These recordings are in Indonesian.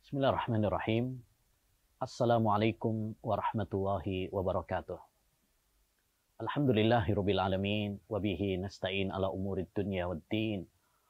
Bismillahirrahmanirrahim. Assalamualaikum warahmatullahi wabarakatuh. Alhamdulillahirabbil alamin wa bihi nasta'in ala umurid dunya waddin.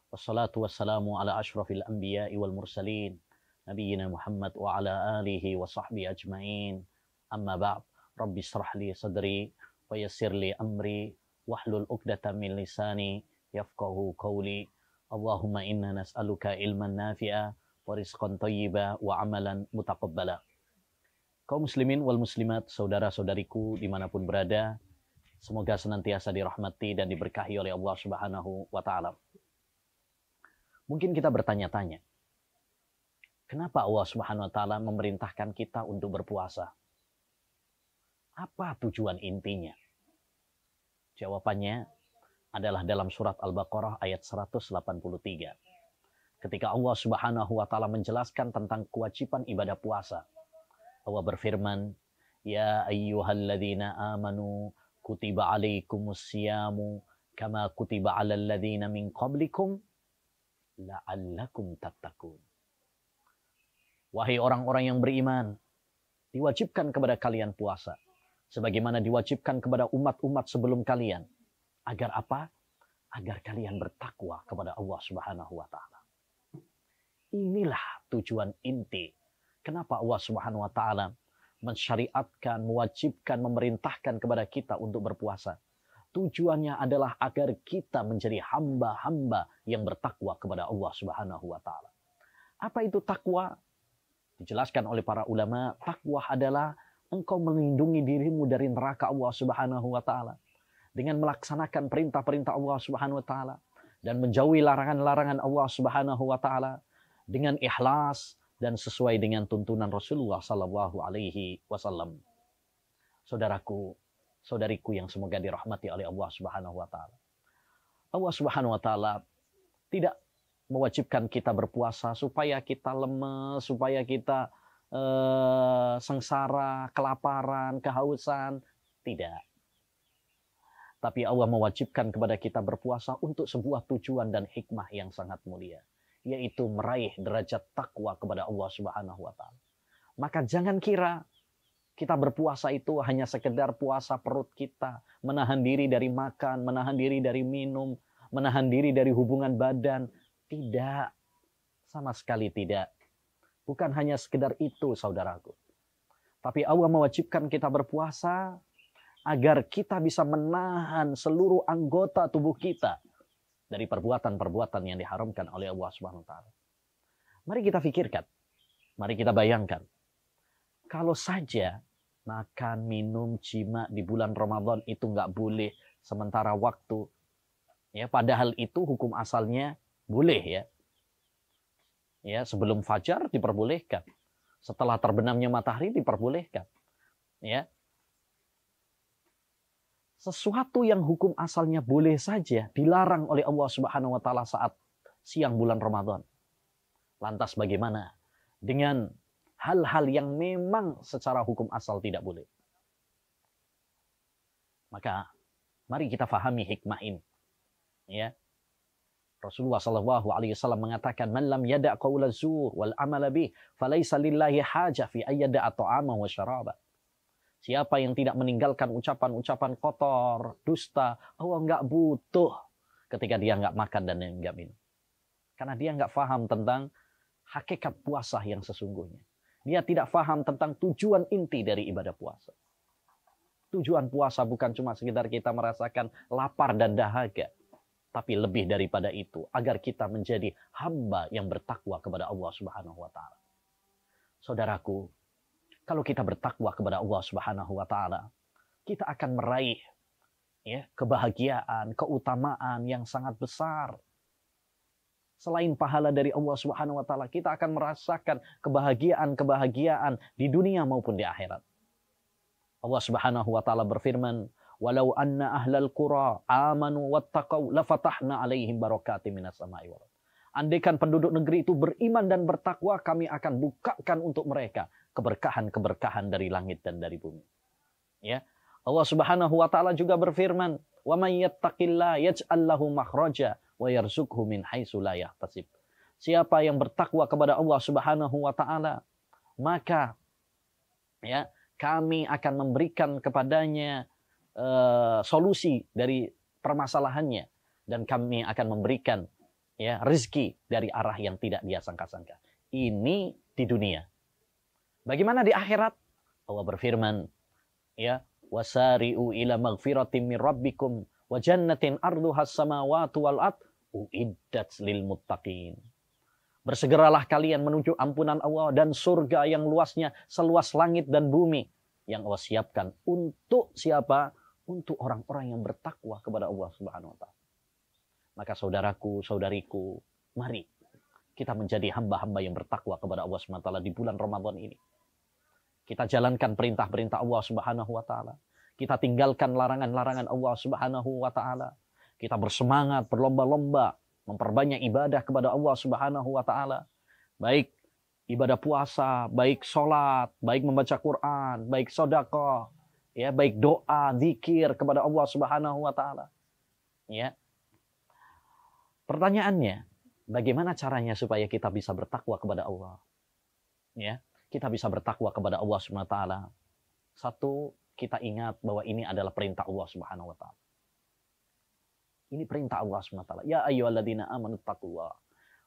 Wassalatu wassalamu ala asyrafil anbiya'i wal mursalin nabiyyina Muhammad wa ala alihi wa sahbihi ajmain. Amma ba'd. Rabbi shrah li sadri wa yassir li amri wahlul 'uqdatam min lisani yafqahu qawli. Allahumma inna nas'aluka ilman nafi'a wa rizqan thayyiba wa amalan mutaqabbala. Kaum muslimin wal muslimat, saudara-saudariku dimanapun berada, semoga senantiasa dirahmati dan diberkahi oleh Allah Subhanahu wa Ta'ala. Mungkin kita bertanya-tanya, kenapa Allah Subhanahu wa Ta'ala memerintahkan kita untuk berpuasa? Apa tujuan intinya? Jawabannya adalah dalam surat Al-Baqarah ayat 183. Ketika Allah Subhanahu wa Ta'ala menjelaskan tentang kewajiban ibadah puasa, Allah berfirman, "Ya ayyuhalladzina amanu kutiba alaikumus siyamu kama kutiba alal ladzina min qablikum la'allakum tattaqun." Wahai orang-orang yang beriman, diwajibkan kepada kalian puasa sebagaimana diwajibkan kepada umat-umat sebelum kalian. Agar apa? Agar kalian bertakwa kepada Allah Subhanahu wa Ta'ala. Inilah tujuan inti. Kenapa Allah Subhanahu wa Ta'ala mensyariatkan, mewajibkan, memerintahkan kepada kita untuk berpuasa. Tujuannya adalah agar kita menjadi hamba-hamba yang bertakwa kepada Allah Subhanahu wa Ta'ala. Apa itu takwa? Dijelaskan oleh para ulama, takwa adalah engkau melindungi dirimu dari neraka Allah Subhanahu wa Ta'ala dengan melaksanakan perintah-perintah Allah Subhanahu wa Ta'ala dan menjauhi larangan-larangan Allah Subhanahu wa Ta'ala dengan ikhlas dan sesuai dengan tuntunan Rasulullah Sallallahu Alaihi Wasallam. Saudaraku, saudariku yang semoga dirahmati oleh Allah Subhanahu Wa Taala. Allah Subhanahu Wa Taala tidak mewajibkan kita berpuasa supaya kita lemes, supaya kita sengsara, kelaparan, kehausan. Tidak. Tapi Allah mewajibkan kepada kita berpuasa untuk sebuah tujuan dan hikmah yang sangat mulia, yaitu meraih derajat takwa kepada Allah Subhanahu wa Ta'ala. Maka jangan kira kita berpuasa itu hanya sekedar puasa perut kita, menahan diri dari makan, menahan diri dari minum, menahan diri dari hubungan badan. Tidak, sama sekali tidak. Bukan hanya sekedar itu, saudaraku. Tapi Allah mewajibkan kita berpuasa agar kita bisa menahan seluruh anggota tubuh kita dari perbuatan-perbuatan yang diharamkan oleh Allah Subhanahu wa Ta'ala. Mari kita pikirkan, mari kita bayangkan. Kalau saja makan, minum, jima di bulan Ramadan itu nggak boleh sementara waktu, ya padahal itu hukum asalnya boleh ya. Ya, sebelum fajar diperbolehkan. Setelah terbenamnya matahari diperbolehkan. Ya. Sesuatu yang hukum asalnya boleh saja dilarang oleh Allah Subhanahu wa Ta'ala saat siang bulan Ramadan. Lantas bagaimana dengan hal-hal yang memang secara hukum asal tidak boleh? Maka mari kita fahami hikmah ini. Ya. Rasulullah sallallahu alaihi wasallam mengatakan, "Man lam yada' qaula zur wal amala bih, falaisa lillahi hajah fi ayyada'a ta'ama wa syaraba." Siapa yang tidak meninggalkan ucapan-ucapan kotor, dusta, Allah nggak butuh ketika dia nggak makan dan nggak minum. Karena dia nggak paham tentang hakikat puasa yang sesungguhnya. Dia tidak paham tentang tujuan inti dari ibadah puasa. Tujuan puasa bukan cuma sekedar kita merasakan lapar dan dahaga. Tapi lebih daripada itu, agar kita menjadi hamba yang bertakwa kepada Allah Subhanahu wa Ta'ala. Saudaraku, kalau kita bertakwa kepada Allah Subhanahu wa Ta'ala, kita akan meraih ya, kebahagiaan, keutamaan yang sangat besar. Selain pahala dari Allah Subhanahu wa Ta'ala, kita akan merasakan kebahagiaan-kebahagiaan di dunia maupun di akhirat. Allah Subhanahu wa Ta'ala berfirman, "Walau anna ahlal qura amanu wattaqau lafatahna 'alaihim barakatim minas sama'i wal ardh." Andaikan penduduk negeri itu beriman dan bertakwa, kami akan bukakan untuk mereka keberkahan-keberkahan dari langit dan dari bumi. Ya. Allah Subhanahu wa Ta'ala juga berfirman, "Wa may yattaqillaha yaj'al lahu makhraja wa yarzuqhu min haitsu la yahtasib." siapa yang bertakwa kepada Allah Subhanahu wa taala, maka ya kami akan memberikan kepadanya solusi dari permasalahannya, dan kami akan memberikan ya rezeki dari arah yang tidak dia sangka-sangka. Ini di dunia. Bagaimana di akhirat? Allah berfirman, ya, wasari'u ila magfiratin min rabbikum wa jannatin arduhas samawati wal ard uiddat lil muttaqin. Bersegeralah kalian menuju ampunan Allah dan surga yang luasnya seluas langit dan bumi yang Allah siapkan untuk siapa? Untuk orang-orang yang bertakwa kepada Allah Subhanahu wa taala. Maka saudaraku, saudariku, mari kita menjadi hamba-hamba yang bertakwa kepada Allah Subhanahu wa taala di bulan Ramadan ini. Kita jalankan perintah-perintah Allah Subhanahu wa taala. Kita tinggalkan larangan-larangan Allah Subhanahu wa taala. Kita bersemangat, berlomba-lomba memperbanyak ibadah kepada Allah Subhanahu wa taala. Baik ibadah puasa, baik sholat, baik membaca Quran, baik sedekah, ya, baik doa, zikir kepada Allah Subhanahu wa taala. Ya. Pertanyaannya, bagaimana caranya supaya kita bisa bertakwa kepada Allah? Ya. Kita bisa bertakwa kepada Allah Subhanahu wa taala. Satu, kita ingat bahwa ini adalah perintah Allah Subhanahu wa taala. Ini perintah Allah Subhanahu wa taala. Ya ayyuhalladzina amanu taqullah.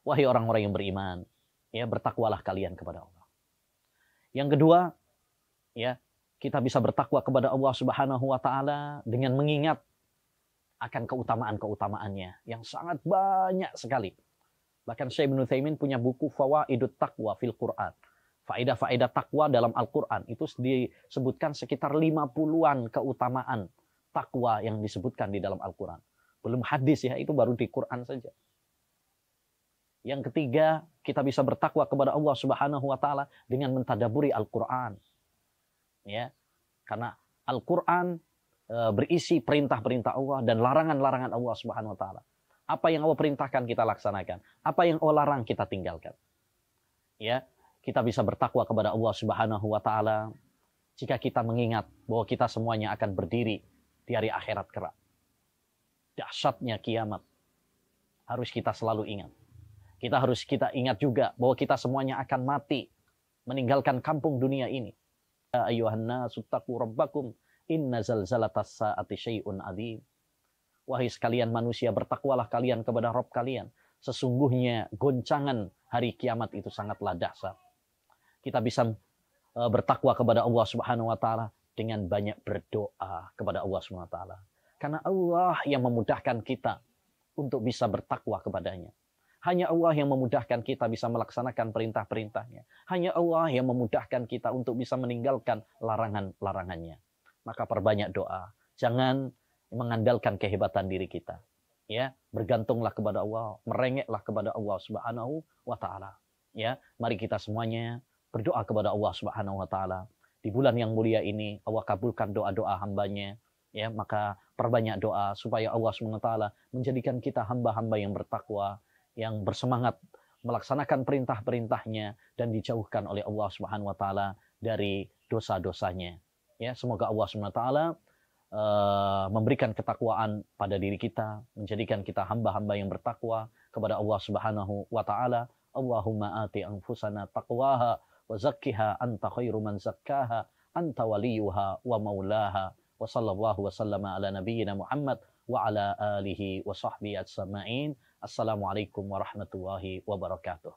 Wahai orang-orang yang beriman, ya, bertakwalah kalian kepada Allah. Yang kedua, ya, kita bisa bertakwa kepada Allah Subhanahu wa taala dengan mengingat akan keutamaan-keutamaannya yang sangat banyak sekali. Bahkan Syekh Ibnu Utsaimin punya buku Fawaidut Taqwa fil Quran. Faedah-faedah takwa dalam Al-Quran itu disebutkan sekitar 50-an keutamaan takwa yang disebutkan di dalam Al-Quran. Belum hadis ya, itu baru di Quran saja. Yang ketiga, kita bisa bertakwa kepada Allah Subhanahu wa taala dengan mentadaburi Al-Quran. Ya. Karena Al-Quran berisi perintah-perintah Allah dan larangan-larangan Allah Subhanahu wa taala. Apa yang Allah perintahkan kita laksanakan, apa yang Allah larang kita tinggalkan. Ya. Kita bisa bertakwa kepada Allah Subhanahu wa taala jika kita mengingat bahwa kita semuanya akan berdiri di hari akhirat kelak. Dahsyatnya kiamat harus kita selalu ingat. Kita ingat juga bahwa kita semuanya akan mati, meninggalkan kampung dunia ini. Ya ayyuhan nasu taqu rabbakum inna zalzalatas saati syai'un adzim. Wahai sekalian manusia, bertakwalah kalian kepada Rabb kalian. Sesungguhnya goncangan hari kiamat itu sangatlah dahsyat. Kita bisa bertakwa kepada Allah Subhanahu wa taala dengan banyak berdoa kepada Allah Subhanahu wa taala. Karena Allah yang memudahkan kita untuk bisa bertakwa kepadanya. Hanya Allah yang memudahkan kita bisa melaksanakan perintah-perintahnya. Hanya Allah yang memudahkan kita untuk bisa meninggalkan larangan-larangannya. Maka perbanyak doa. Jangan mengandalkan kehebatan diri kita. Ya, bergantunglah kepada Allah, merengeklah kepada Allah Subhanahu wa taala. Ya, mari kita semuanya berdoa kepada Allah Subhanahu wa taala. Di bulan yang mulia ini Allah kabulkan doa-doa hambanya. Ya, maka perbanyak doa supaya Allah Subhanahu wa taala menjadikan kita hamba-hamba yang bertakwa, yang bersemangat melaksanakan perintah-perintahnya dan dijauhkan oleh Allah Subhanahu wa taala dari dosa-dosanya. Ya, semoga Allah Subhanahu wa taala memberikan ketakwaan pada diri kita, menjadikan kita hamba-hamba yang bertakwa kepada Allah Subhanahu wa taala. Allahumma ati anfusana taqwaha wa zakkiha anta khairu man zakkaha anta waliyuha wa maulaha wa sallallahu wa sallama ala nabiyyina Muhammad wa ala alihi wa sahbihi ajma'in. Assalamualaikum warahmatullahi wabarakatuh.